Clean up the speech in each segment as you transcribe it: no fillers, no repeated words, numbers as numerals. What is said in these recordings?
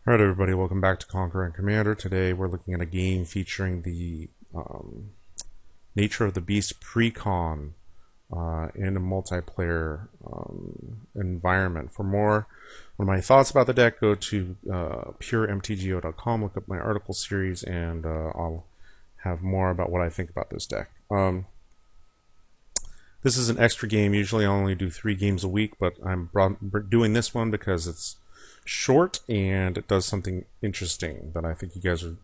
Alright everybody, welcome back to Conquer and Commander. Today we're looking at a game featuring the Nature of the Beast Precon in a multiplayer environment. For more on my thoughts about the deck, go to puremtgo.com, look up my article series, and I'll have more about what I think about this deck. This is an extra game. Usually I only do 3 games a week, but I'm doing this one because it's short and it does something interesting that I think you guys would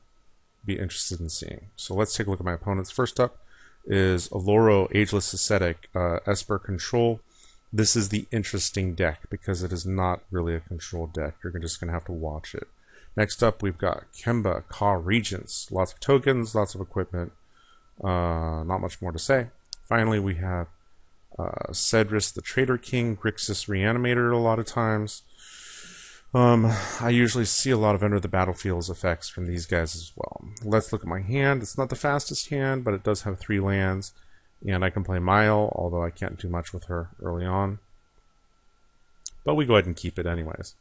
be interested in seeing. So let's take a look at my opponents. First up is Oloro, Ageless Ascetic, Esper Control. This is the interesting deck because it is not really a control deck. You're just going to have to watch it. Next up, we've got Kemba, Regents. Lots of tokens, lots of equipment. Not much more to say. Finally, we have Sedris, the Traitor King, Grixis Reanimator a lot of times. I usually see a lot of Enter the Battlefields effects from these guys as well. Let's look at my hand. It's not the fastest hand, but it does have 3 lands. And I can play Mile, although I can't do much with her early on. But we go ahead and keep it anyways.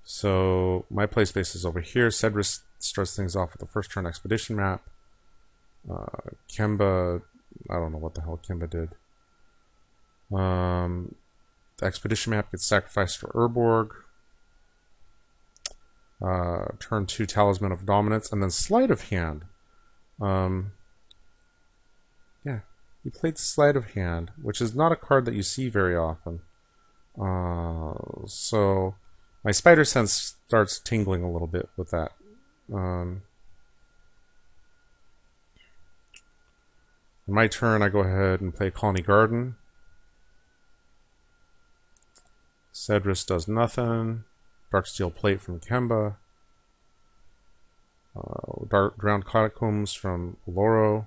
So my play space is over here. Sedris starts things off with the first turn expedition map. Kemba, I don't know what the hell Kemba did. The expedition map gets sacrificed for Urborg. Turn 2 Talisman of Dominance, and then Sleight of Hand. Yeah, he played Sleight of Hand, which is not a card that you see very often. So my spider sense starts tingling a little bit with that. On my turn, I go ahead and play Colony Garden. Sedris does nothing. Darksteel Plate from Kemba. Drowned Catacombs from Oloro.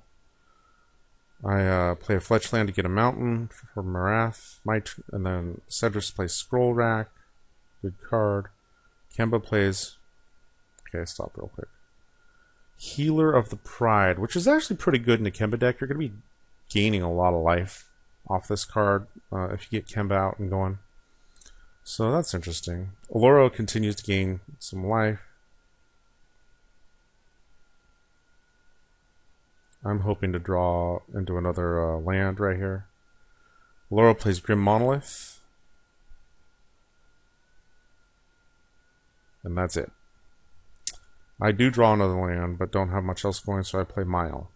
I play a Fletchland to get a mountain for Marath. And then Sedris plays Scroll Rack. Good card. Kemba plays... Okay, stop real quick. Healer of the Pride, which is actually pretty good in the Kemba deck. You're going to be gaining a lot of life off this card if you get Kemba out and going. So that's interesting. Oloro continues to gain some life. I'm hoping to draw into another land right here. Oloro plays Grim Monolith. And that's it. I do draw another land, but don't have much else going, so I play Mile.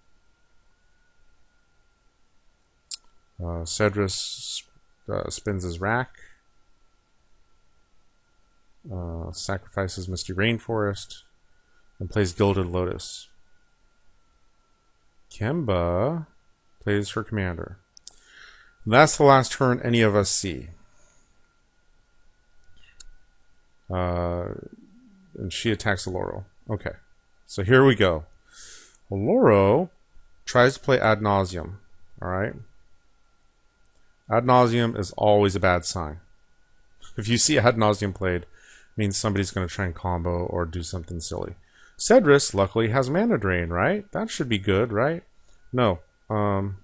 Sedris spins his rack. Sacrifices Misty Rainforest and plays Gilded Lotus. Kemba plays her commander. And that's the last turn any of us see. And she attacks Oloro. Okay, so here we go. Oloro tries to play Ad Nauseam. Alright? Ad Nauseam is always a bad sign. If you see Ad Nauseam played, means somebody's going to try and combo or do something silly. Sedris, luckily, has Mana Drain, right? That should be good, right? No. Oloro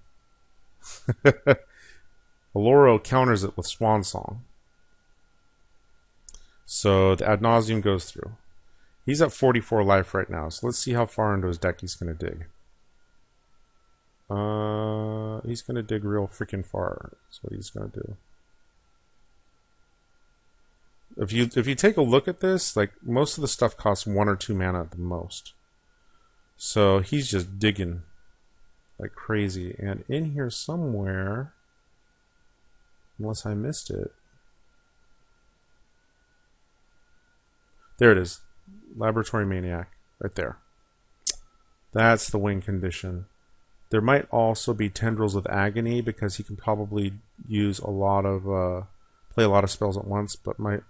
counters it with Swan Song. So the Ad Nauseam goes through. He's at 44 life right now, so let's see how far into his deck he's going to dig. He's going to dig real freaking far. That's what he's going to do. If you take a look at this, like most of the stuff costs 1 or 2 mana at the most. So he's just digging like crazy. And in here somewhere, unless I missed it, there it is. Laboratory Maniac, right there. That's the win condition. There might also be Tendrils of Agony because he can probably use a lot of play a lot of spells at once, but my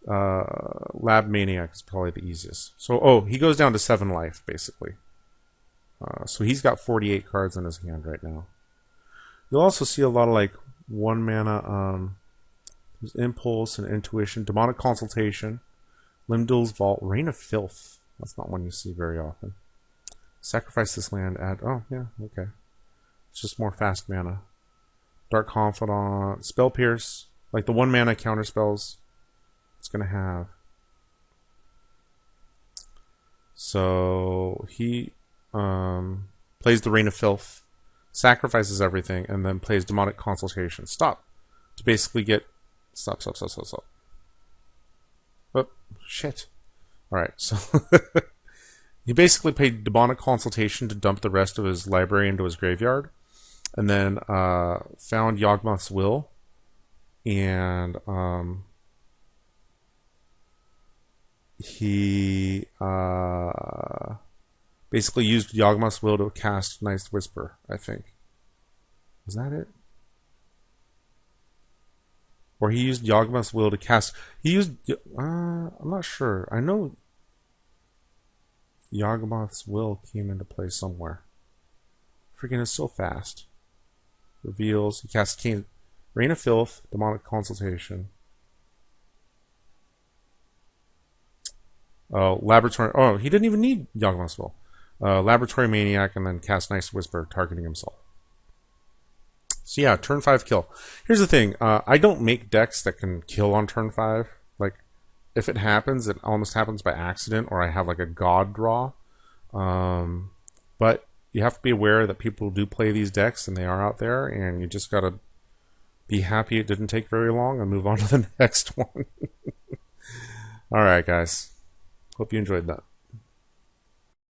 Lab Maniac is probably the easiest. So, he goes down to 7 life, basically. So he's got 48 cards in his hand right now. You'll also see a lot of, like, 1 mana, there's Impulse and Intuition, Demonic Consultation, Limdal's Vault, Reign of Filth. That's not one you see very often. Sacrifice this land, add... Oh, yeah, okay. It's just more fast mana. Dark Confidant, Spell Pierce, Like the 1 mana counter spells it's going to have. So he plays the Reign of Filth, sacrifices everything, and then plays Demonic Consultation. Stop. To basically get... Stop. Oh, shit. Alright, so... he basically played Demonic Consultation to dump the rest of his library into his graveyard. And then found Yawgmoth's Will. And he basically used Yawgmoth's Will to cast Nice Whisper, I think. Was that it? Or he used Yawgmoth's Will to cast... He used... I'm not sure. I know Yawgmoth's Will came into play somewhere. Freaking is so fast. Reveals. He casts Reign of Filth, Demonic Consultation. Laboratory... Oh, he didn't even need Yawgmoth's Will. Laboratory Maniac, and then cast Nice Whisper, targeting himself. So yeah, turn 5 kill. Here's the thing. I don't make decks that can kill on turn 5. Like, if it happens, it almost happens by accident, or I have like a god draw. But you have to be aware that people do play these decks, and they are out there, and you just gotta be happy it didn't take very long and move on to the next one. Alright, guys. Hope you enjoyed that.